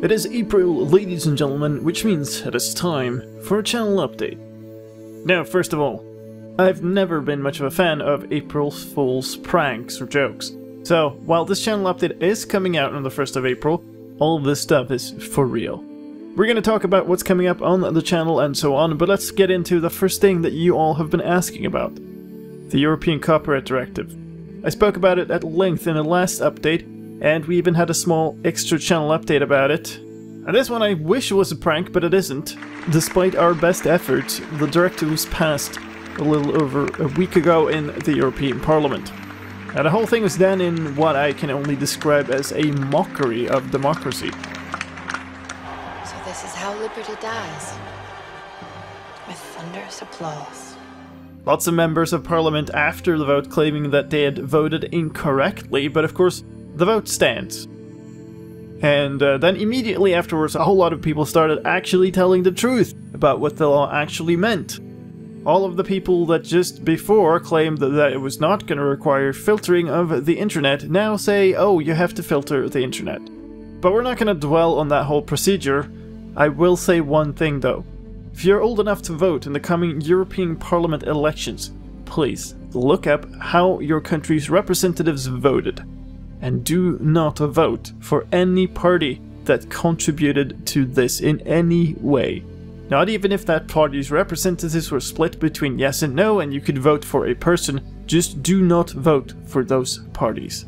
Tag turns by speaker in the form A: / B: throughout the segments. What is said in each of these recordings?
A: It is April, ladies and gentlemen, which means it is time for a channel update. Now, first of all, I've never been much of a fan of April Fool's pranks or jokes. So, while this channel update is coming out on the 1st of April, all of this stuff is for real. We're going to talk about what's coming up on the channel and so on, but let's get into the first thing that you all have been asking about. The European Copyright Directive. I spoke about it at length in the last update, and we even had a small extra channel update about it. And this one I wish was a prank, but it isn't. Despite our best efforts, the directive was passed a little over a week ago in the European Parliament. And the whole thing was done in what I can only describe as a mockery of democracy.
B: So this is how liberty dies. With thunderous applause.
A: Lots of members of Parliament after the vote claiming that they had voted incorrectly, but of course the vote stands. And then immediately afterwards a whole lot of people started actually telling the truth about what the law actually meant. All of the people that just before claimed that it was not going to require filtering of the internet now say, oh, you have to filter the internet. But we're not going to dwell on that whole procedure. I will say one thing though. If you're old enough to vote in the coming European Parliament elections, please look up how your country's representatives voted. And do not vote for any party that contributed to this in any way. Not even if that party's representatives were split between yes and no and you could vote for a person, just do not vote for those parties.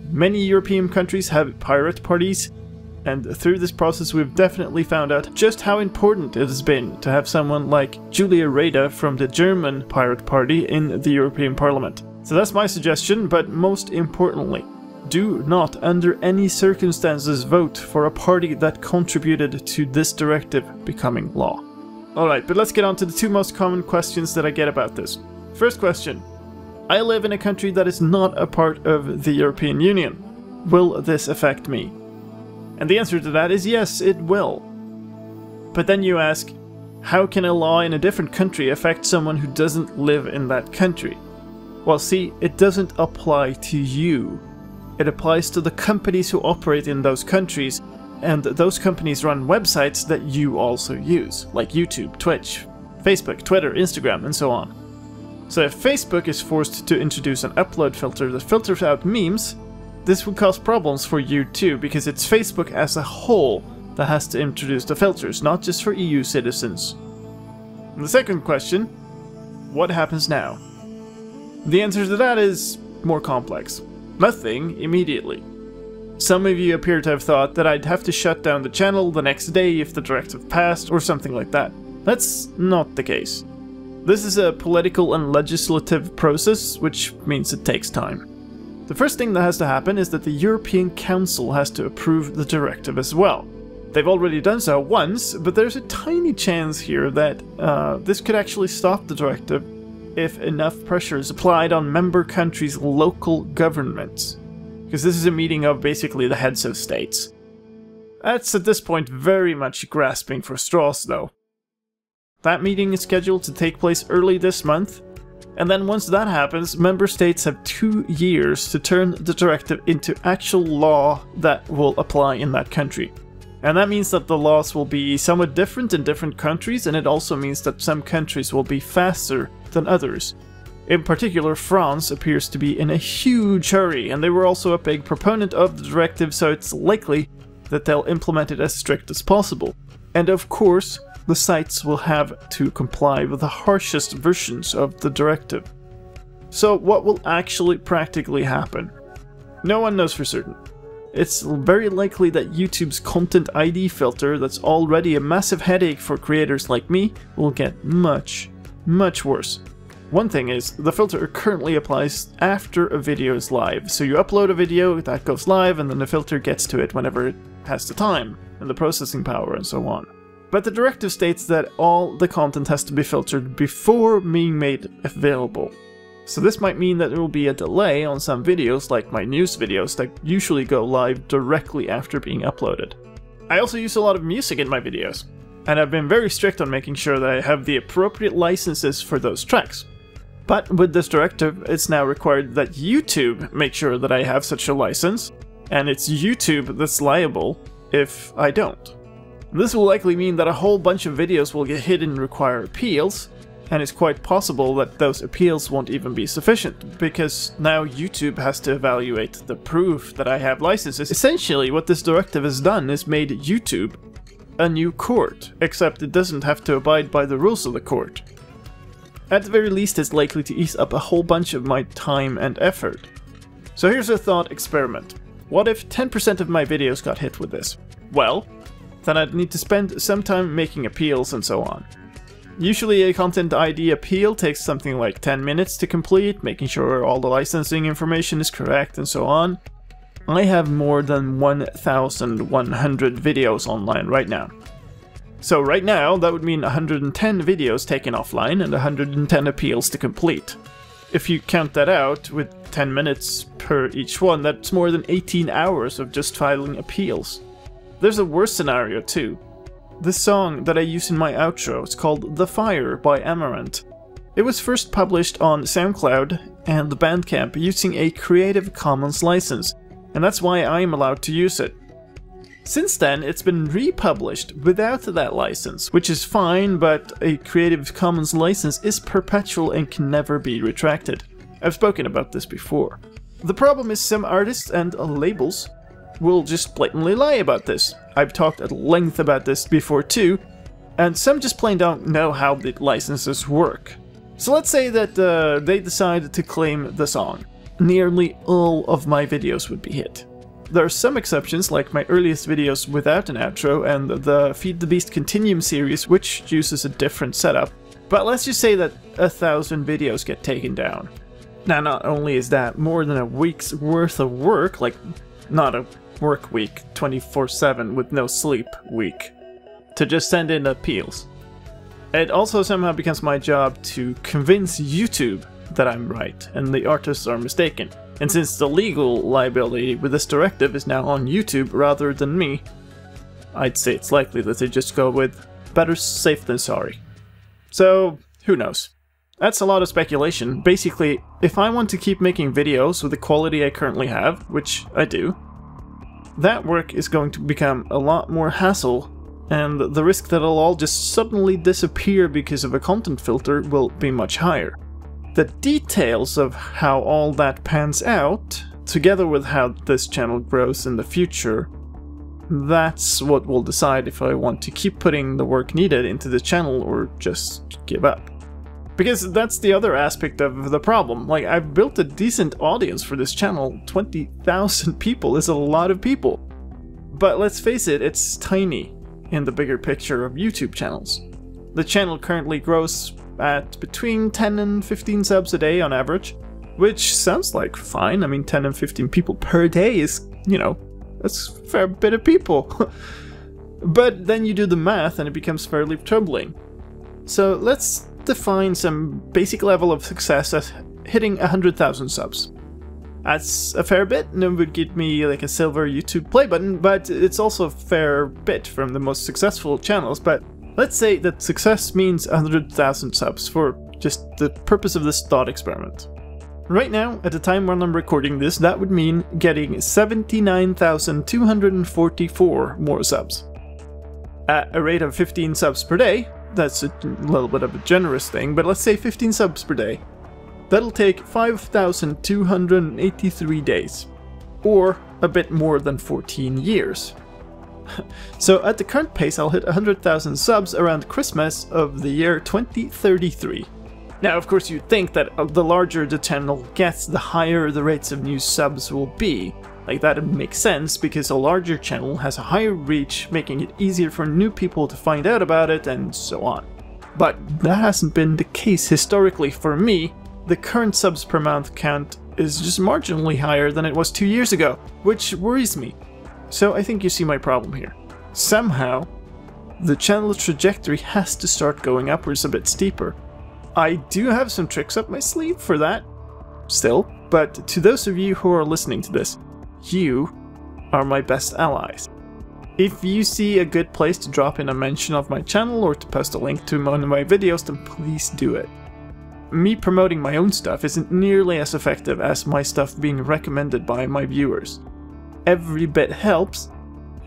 A: Many European countries have pirate parties, and through this process we've definitely found out just how important it has been to have someone like Julia Reda from the German Pirate Party in the European Parliament. So that's my suggestion, but most importantly, do not under any circumstances vote for a party that contributed to this directive becoming law. Alright, but let's get on to the two most common questions that I get about this. First question. I live in a country that is not a part of the European Union. Will this affect me? And the answer to that is yes, it will. But then you ask, how can a law in a different country affect someone who doesn't live in that country? Well, see, it doesn't apply to you. It applies to the companies who operate in those countries, and those companies run websites that you also use, like YouTube, Twitch, Facebook, Twitter, Instagram, and so on. So if Facebook is forced to introduce an upload filter that filters out memes, this would cause problems for you too, because it's Facebook as a whole that has to introduce the filters, not just for EU citizens. And the second question, what happens now? The answer to that is more complex. Nothing immediately. Some of you appear to have thought that I'd have to shut down the channel the next day if the directive passed or something like that. That's not the case. This is a political and legislative process, which means it takes time. The first thing that has to happen is that the European Council has to approve the directive as well. They've already done so once, but there's a tiny chance here that this could actually stop the directive if enough pressure is applied on member countries' local governments. Because this is a meeting of basically the heads of states. That's at this point very much grasping for straws though. That meeting is scheduled to take place early this month, and then once that happens, member states have 2 years to turn the directive into actual law that will apply in that country. And that means that the laws will be somewhat different in different countries, and it also means that some countries will be faster than others. In particular, France appears to be in a huge hurry, and they were also a big proponent of the directive, so it's likely that they'll implement it as strict as possible. And of course, the sites will have to comply with the harshest versions of the directive. So what will actually practically happen? No one knows for certain. It's very likely that YouTube's Content ID filter, that's already a massive headache for creators like me, will get much worse. One thing is, the filter currently applies after a video is live, so you upload a video, that goes live, and then the filter gets to it whenever it has the time, and the processing power, and so on. But the directive states that all the content has to be filtered before being made available. So this might mean that there will be a delay on some videos, like my news videos, that usually go live directly after being uploaded. I also use a lot of music in my videos, and I've been very strict on making sure that I have the appropriate licenses for those tracks. But with this directive, it's now required that YouTube make sure that I have such a license, and it's YouTube that's liable if I don't. This will likely mean that a whole bunch of videos will get hit and require appeals, and it's quite possible that those appeals won't even be sufficient, because now YouTube has to evaluate the proof that I have licenses. Essentially, what this directive has done is made YouTube a new court, except it doesn't have to abide by the rules of the court. At the very least, it's likely to ease up a whole bunch of my time and effort. So here's a thought experiment. What if 10% of my videos got hit with this? Well, then I'd need to spend some time making appeals and so on. Usually a content ID appeal takes something like 10 minutes to complete, making sure all the licensing information is correct and so on. I have more than 1,100 videos online right now. So right now, that would mean 110 videos taken offline and 110 appeals to complete. If you count that out, with 10 minutes per each one, that's more than 18 hours of just filing appeals. There's a worse scenario too. The song that I use in my outro is called The Fire by Amaranth. It was first published on SoundCloud and the Bandcamp using a Creative Commons license, and that's why I am allowed to use it. Since then, it's been republished without that license, which is fine, but a Creative Commons license is perpetual and can never be retracted. I've spoken about this before. The problem is some artists and labels will just blatantly lie about this. I've talked at length about this before too, and some just plain don't know how the licenses work. So let's say that they decide to claim the song. Nearly all of my videos would be hit. There are some exceptions, like my earliest videos without an outro and the Feed the Beast Continuum series, which uses a different setup. But let's just say that 1,000 videos get taken down. Now, not only is that more than a week's worth of work, like not a work week, 24/7 with no sleep week, to just send in appeals. It also somehow becomes my job to convince YouTube that I'm right and the artists are mistaken. And since the legal liability with this directive is now on YouTube rather than me, I'd say it's likely that they just go with better safe than sorry. So, who knows? That's a lot of speculation. Basically, if I want to keep making videos with the quality I currently have, which I do, that work is going to become a lot more hassle, and the risk that it'll all just suddenly disappear because of a content filter will be much higher. The details of how all that pans out, together with how this channel grows in the future, that's what will decide if I want to keep putting the work needed into the channel or just give up. Because that's the other aspect of the problem. Like, I've built a decent audience for this channel. 20,000 people is a lot of people. But let's face it, it's tiny in the bigger picture of YouTube channels. The channel currently grows at between 10 and 15 subs a day on average, which sounds like fine. I mean, 10 and 15 people per day is, you know, that's a fair bit of people. But then you do the math and it becomes fairly troubling. So let's define some basic level of success as hitting 100,000 subs. That's a fair bit, and it would get me like a silver YouTube play button, but it's also a fair bit from the most successful channels. But let's say that success means 100,000 subs for just the purpose of this thought experiment. Right now, at the time when I'm recording this, that would mean getting 79,244 more subs. At a rate of 15 subs per day, that's a little bit of a generous thing, but let's say 15 subs per day. That'll take 5,283 days, or a bit more than 14 years. So at the current pace, I'll hit 100,000 subs around Christmas of the year 2033. Now, of course, you'd think that the larger the channel gets, the higher the rates of new subs will be. Like, that makes sense, because a larger channel has a higher reach, making it easier for new people to find out about it, and so on. But that hasn't been the case historically for me. The current subs per month count is just marginally higher than it was 2 years ago, which worries me. So I think you see my problem here. Somehow, the channel's trajectory has to start going upwards a bit steeper. I do have some tricks up my sleeve for that, still, but to those of you who are listening to this, you are my best allies. If you see a good place to drop in a mention of my channel or to post a link to one of my videos, then please do it. Me promoting my own stuff isn't nearly as effective as my stuff being recommended by my viewers. Every bit helps,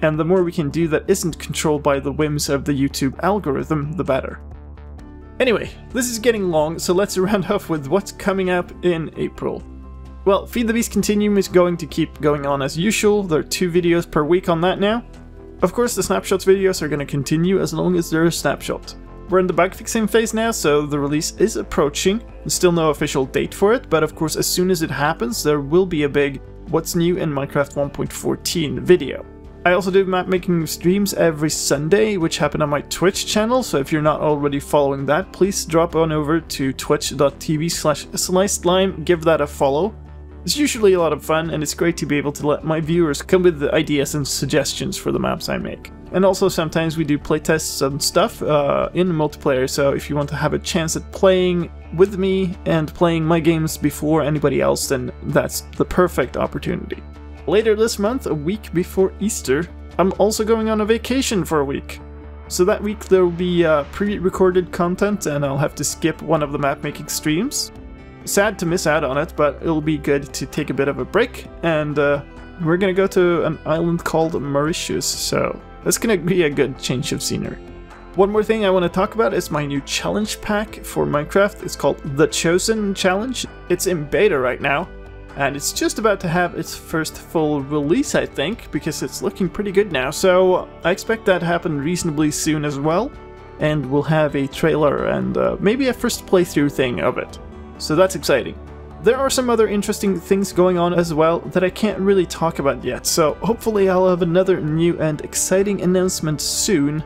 A: and the more we can do that isn't controlled by the whims of the YouTube algorithm, the better. Anyway, this is getting long, so let's round off with what's coming up in April. Well, Feed the Beast Continuum is going to keep going on as usual. There are 2 videos per week on that now. Of course, the snapshots videos are going to continue as long as they're a snapshot. We're in the bug fixing phase now, so the release is approaching. There's still no official date for it, but of course as soon as it happens there will be a big What's New in Minecraft 1.14 video. I also do map making streams every Sunday, which happen on my Twitch channel, so if you're not already following that, please drop on over to twitch.tv/slicedlime, give that a follow. It's usually a lot of fun, and it's great to be able to let my viewers come with the ideas and suggestions for the maps I make. And also sometimes we do playtests and stuff in multiplayer, so if you want to have a chance at playing with me and playing my games before anybody else, then that's the perfect opportunity. Later this month, a week before Easter, I'm also going on a vacation for a week. So that week there will be pre-recorded content and I'll have to skip one of the map making streams. Sad to miss out on it, but it'll be good to take a bit of a break, and we're gonna go to an island called Mauritius, so that's gonna be a good change of scenery. One more thing I want to talk about is my new challenge pack for Minecraft. It's called The Chosen Challenge. It's in beta right now, and it's just about to have its first full release, I think, because it's looking pretty good now, so I expect that to happen reasonably soon as well, and we'll have a trailer and maybe a first playthrough thing of it. So that's exciting. There are some other interesting things going on as well that I can't really talk about yet, so hopefully I'll have another new and exciting announcement soon,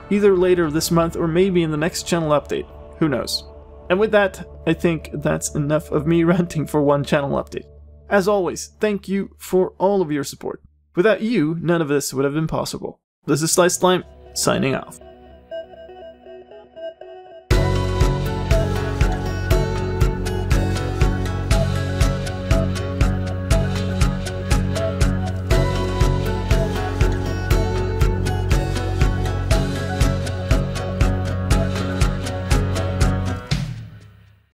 A: either later this month or maybe in the next channel update, who knows. And with that, I think that's enough of me ranting for one channel update. As always, thank you for all of your support. Without you, none of this would have been possible. This is slicedlime, signing off.